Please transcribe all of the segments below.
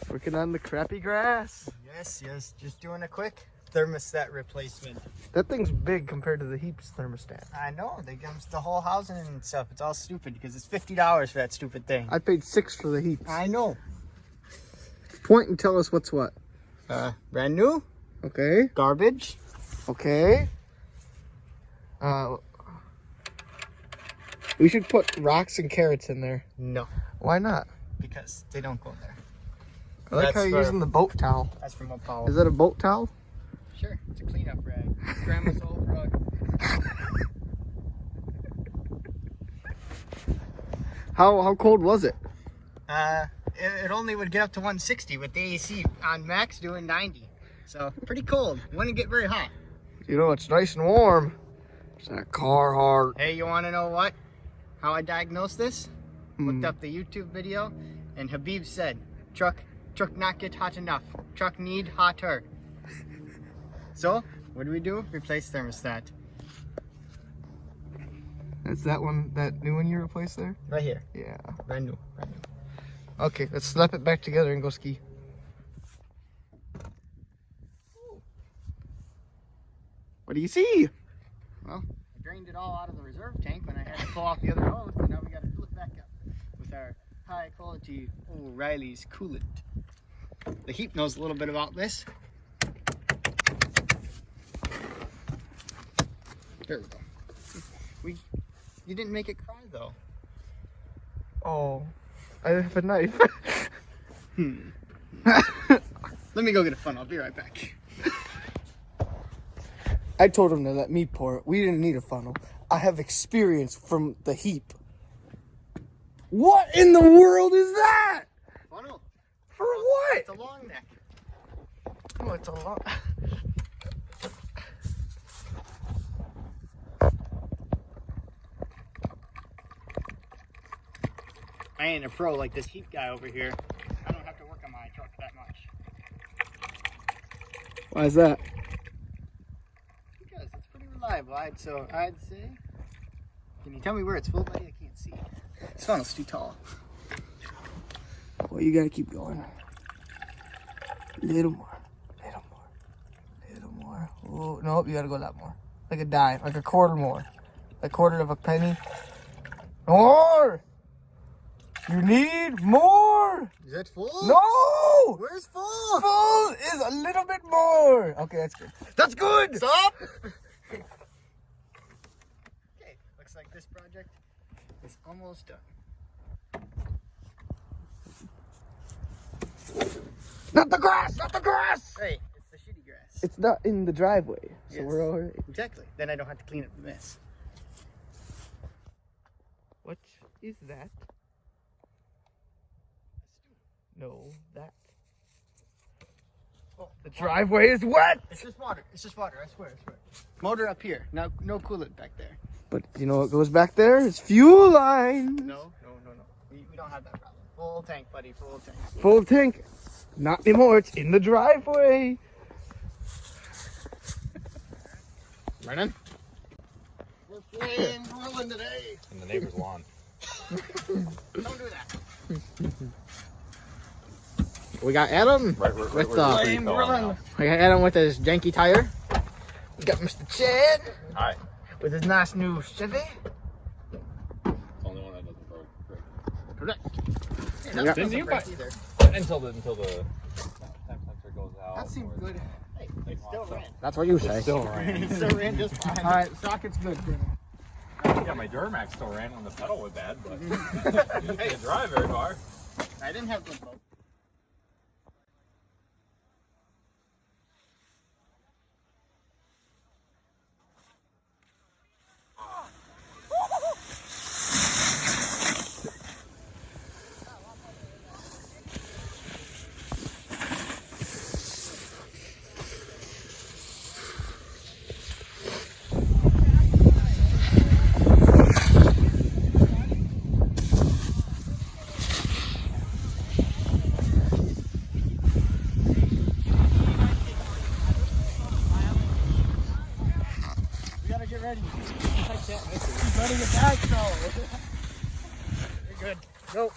Working on the crappy grass. Yes, just doing a quick thermostat replacement. That thing's big compared to the Heaps thermostat. I know, they comes the whole housing and stuff. It's all stupid because it's $50 for that stupid thing. I paid $6 for the Heaps. I know. Point and tell us what's what. Brand new. Okay. Garbage. Okay. We should put rocks and carrots in there. No, Why not? because they don't go there. I like how you're using the boat towel. That's from a Paul. Is that a boat towel? Sure, it's a cleanup rag. It's Grandma's old rug. How cold was it? It only would get up to 160 with the AC on max doing 90. So pretty cold. Wouldn't get very hot. You know, it's nice and warm. It's that Carhartt. Hey, you want to know what? How I diagnosed this? Looked up the YouTube video, and Habib said, truck not get hot enough. Truck need hotter. So, what do? Replace thermostat. That's that one, that new one you replaced there? Right here. Yeah. Brand new. Okay, let's slap it back together and go ski. What do you see? Well, I drained it all out of the reserve tank when I had to pull off the other hose, and now we got to fill it back up with our high quality O'Reilly's coolant. The Heap knows a little bit about this. There we go. You didn't make it cry though. Oh, I have a knife. Let me go get a funnel. I'll be right back. I told him to let me pour it. We didn't need a funnel. I have experience from the Heap. What in the world is that? Funnel. For what? It's a long neck. Oh, it's a lot. I ain't a pro like this Heap guy over here. I don't have to work on my truck that much. Why is that? Because it's pretty reliable. I'd say. Can you tell me where it's full, buddy? I can't see. This funnel's too tall. Well, you gotta keep going. Little more. Oh, no, you gotta go a lot more. Like a dime, like a quarter more. A quarter of a penny. More! You need more! Is that full? No! Where's full? Full is a little bit more. Okay, that's good. That's good! Stop! Okay, looks like this project is almost done. Not the grass! Not the grass! Hey, it's the shitty grass. It's not in the driveway, so Yes. we're all right. Exactly. Then I don't have to clean up the mess. What is that? No, that. Oh, The driveway is wet! It's just water. I swear. Motor up here. No coolant back there. But you know what goes back there? It's fuel line. No. We don't have that problem. Full tank, buddy. Full tank. Full tank. Not anymore. It's in the driveway. Running. We're playing grilling today. In the neighbor's lawn. Don't do that. We got Adam Right with where the tree fell on now. we got Adam with his janky tire. We got Mr. Chad Hi. with his nice new Chevy. It's the only one that doesn't break. Correct. Hey, Yeah. that Didn't doesn't you break buy- either. Until the temp sensor goes out. That seems or good. Hey, it still ran. That's what you say. It still ran. It still ran just fine. All right, socket's good. Yeah, my Duramax still ran when the pedal was bad, but it didn't drive very far. I didn't have good boat. Get ready. Ready to get back though. You're good. Go.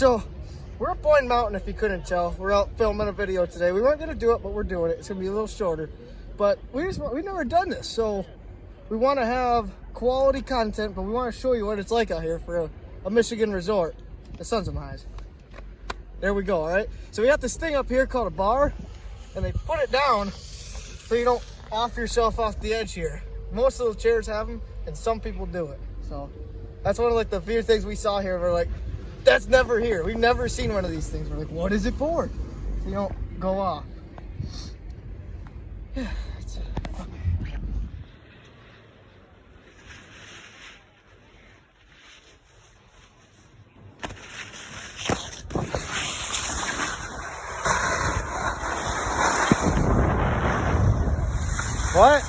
so we're up Boyne Mountain, if you couldn't tell. We're out filming a video today. We weren't gonna do it, but we're doing it. It's gonna be a little shorter. But we've never done this, so we want to have quality content, but we want to show you what it's like out here for a Michigan resort. The sun's in my eyes. There we go, all right? So we got this thing up here called a bar, and they put it down so you don't off yourself off the edge here. Most of the chairs have them, and some people do it. So that's one of like the few things we saw here. We're like, that's never here. We've never seen one of these things. We're like, what is it for? So you don't go off. Yeah, it's, what?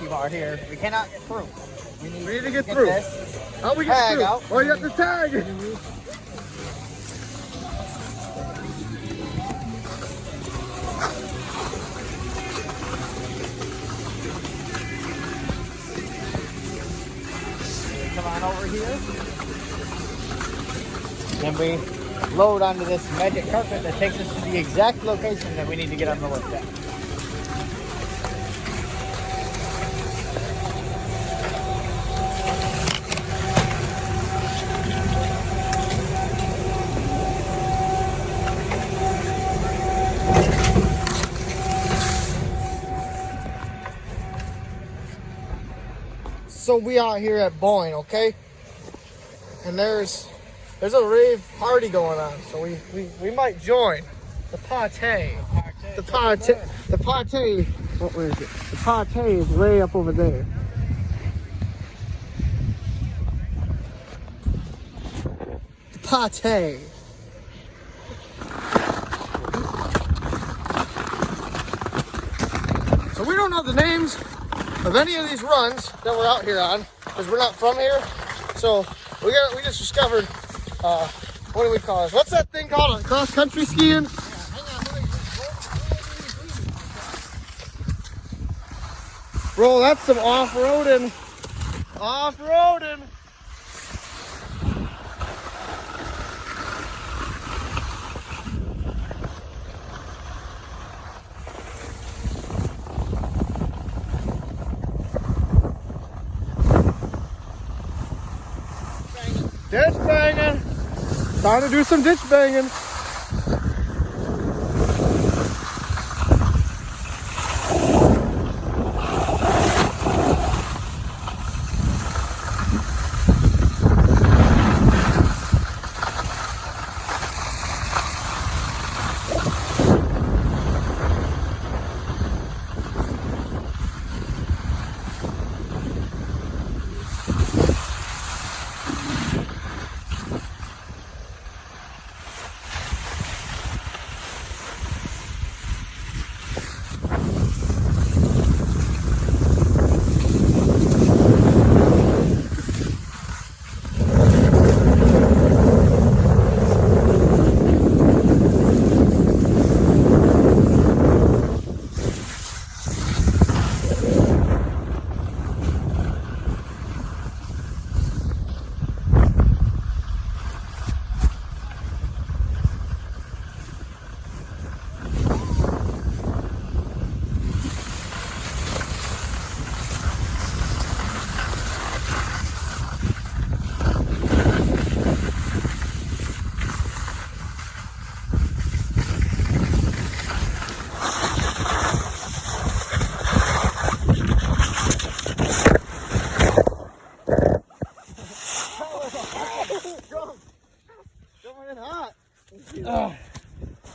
Bar here. We cannot get through. We need to get through. How we get through? Out. Oh, you got the tag. Come on over here. And we load onto this magic carpet that takes us to the exact location that we need to get on the lift at. So we out here at Boyne, okay? And there's a rave party going on, so we might join the party. The party. What is it? The party is way up over there. The party. So we don't know the names of any of these runs that we're out here on because we're not from here. So we just discovered what do we call this? What's that thing called? Cross country skiing? Bro, that's some off-roading. Off-roading. Ditch banging. Time to do some ditch banging.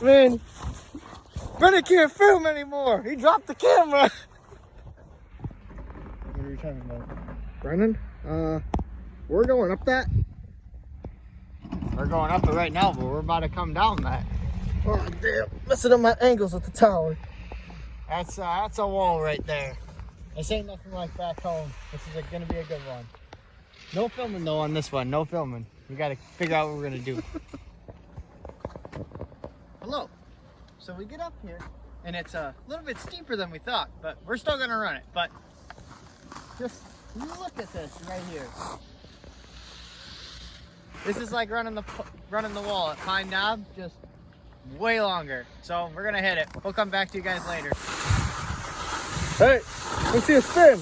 Man, Brennan can't film anymore. He dropped the camera. What are you talking about? Brennan? We're going up that. We're going up it right now, but we're about to come down that. Oh, damn. Messing up my angles with the tower. That's a wall right there. This ain't nothing like back home. This is gonna be a good one. No filming though on this one. No filming. We gotta figure out what we're gonna do. Hello. So we get up here, and it's a little bit steeper than we thought, but we're still gonna run it. But just look at this right here. This is like running the wall at Pine Knob, just way longer. So we're gonna hit it. We'll come back to you guys later. Hey, let's see a spin.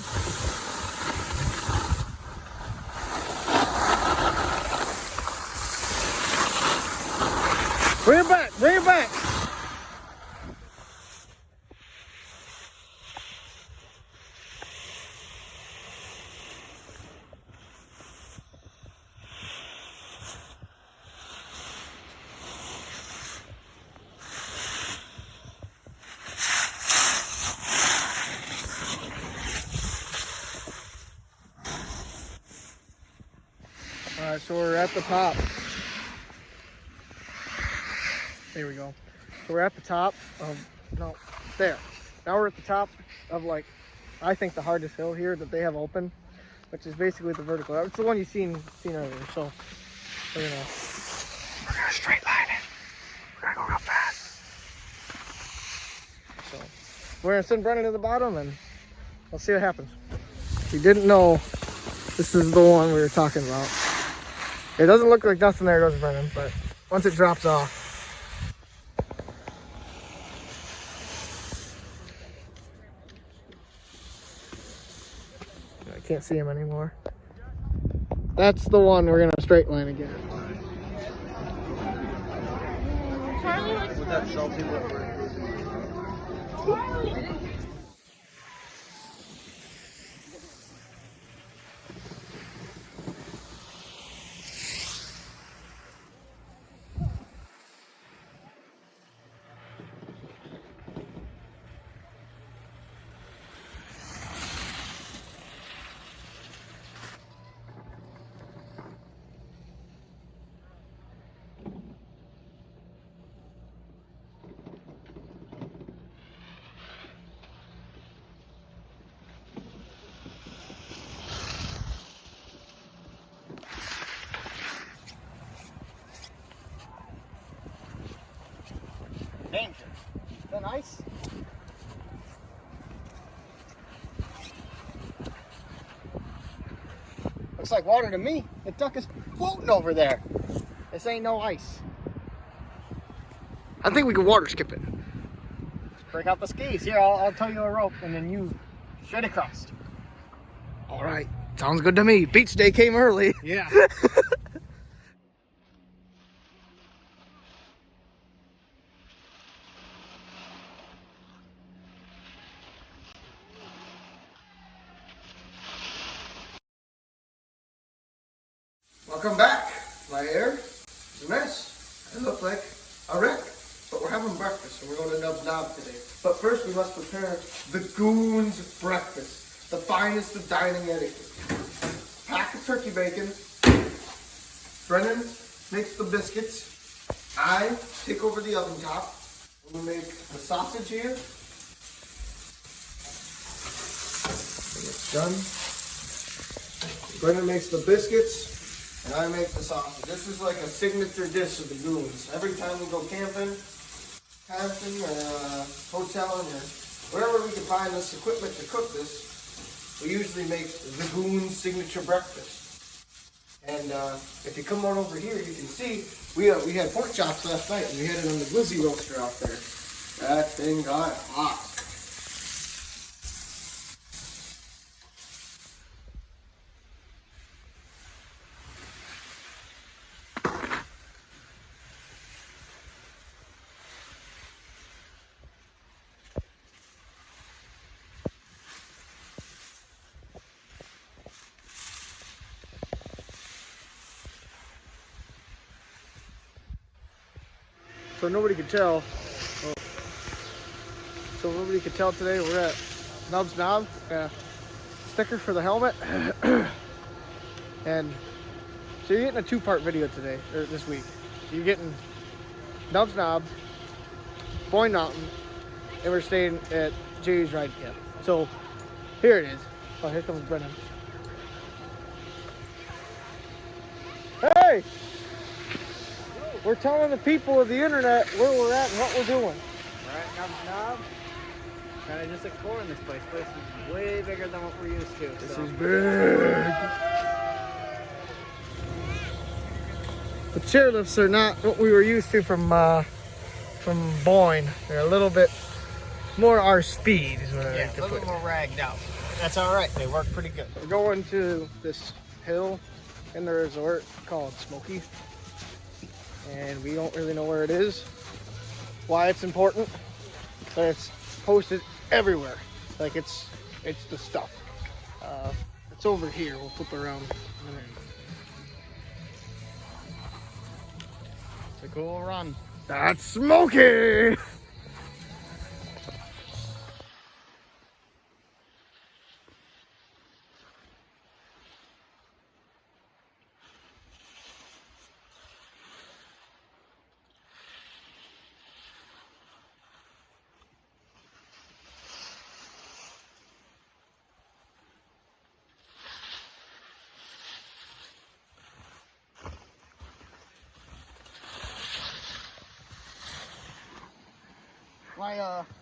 Bring it back, bring it back. All right, so we're at the top. There we go. So we're at the top of, no, there. Now we're at the top of, like, I think the hardest hill here that they have open, which is basically the vertical. It's the one you've seen earlier. So we're gonna straight line it. We're gonna go real fast. So we're gonna send Brennan to the bottom and we'll see what happens. If you didn't know, this is the one we were talking about. It doesn't look like nothing there goes Brennan, but once it drops off. I can't see him anymore. That's the one we're gonna straight line again. Would that salty look? Danger. Is that nice? Looks like water to me. The duck is floating over there. This ain't no ice. I think we can water skip it. Let's break out the skis. Here, I'll tell you a rope and then you straight across. All right, sounds good to me. Beach day came early. Yeah. Welcome back. My hair is a mess. I look like a wreck. But we're having breakfast and we're going to Nubs Knob today. But first we must prepare the Goons breakfast. The finest of dining etiquette. Pack of turkey bacon. Brennan makes the biscuits. I take over the oven top. We make the sausage here. When it's done. Brennan makes the biscuits. And I make the sausage. This is like a signature dish of the Goons. Every time we go camping or hotel or wherever we can find this equipment to cook this, we usually make the Goons signature breakfast. And if you come on over here, you can see we had pork chops last night and we had it on the glizzy roaster out there. That thing got hot. so nobody could tell. So nobody could tell today we're at Nubs Knob. Sticker for the helmet. And so you're getting a two-part video today, or this week. You're getting Nubs Knob, Boyne Mountain, and we're staying at Jay's Ride Camp. So here it is. Oh, here comes Brennan. Hey! We're telling the people of the internet where we're at and what we're doing. We're at Nubs Knob. Kind of just exploring this place. This is way bigger than what we're used to. This is big. The chairlifts are not what we were used to from Boyne. They're a little bit more our speed is what I like to a little put. more ragged out. That's all right. They work pretty good. We're going to this hill in the resort called Smoky, and we don't really know where it is, why it's important, but it's posted everywhere. Like it's the stuff. It's over here. We'll flip around in a minute. It's a cool run. That's Smoky!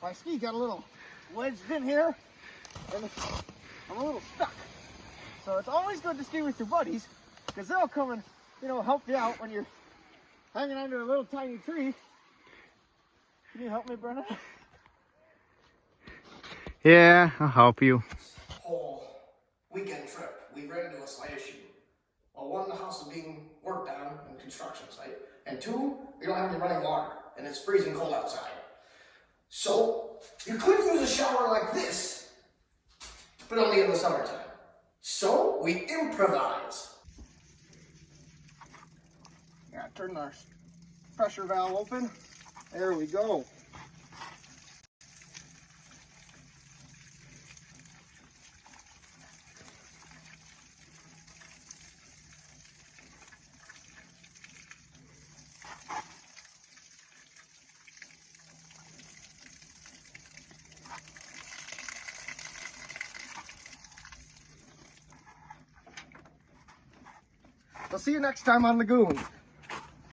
My ski got a little wedged in here, and I'm a little stuck. So it's always good to ski with your buddies, because they'll come and, help you out when you're hanging under a little tiny tree. Can you help me, Brenna? Yeah, I'll help you. Whole weekend trip, we ran into a slight issue. Well, one, the house is being worked on in the construction site, and two, we don't have any running water, and it's freezing cold outside. So, you could use a shower like this, but only in the summertime. So, we improvise. Yeah, turn our pressure valve open. There we go. I'll see you next time on Lagoon.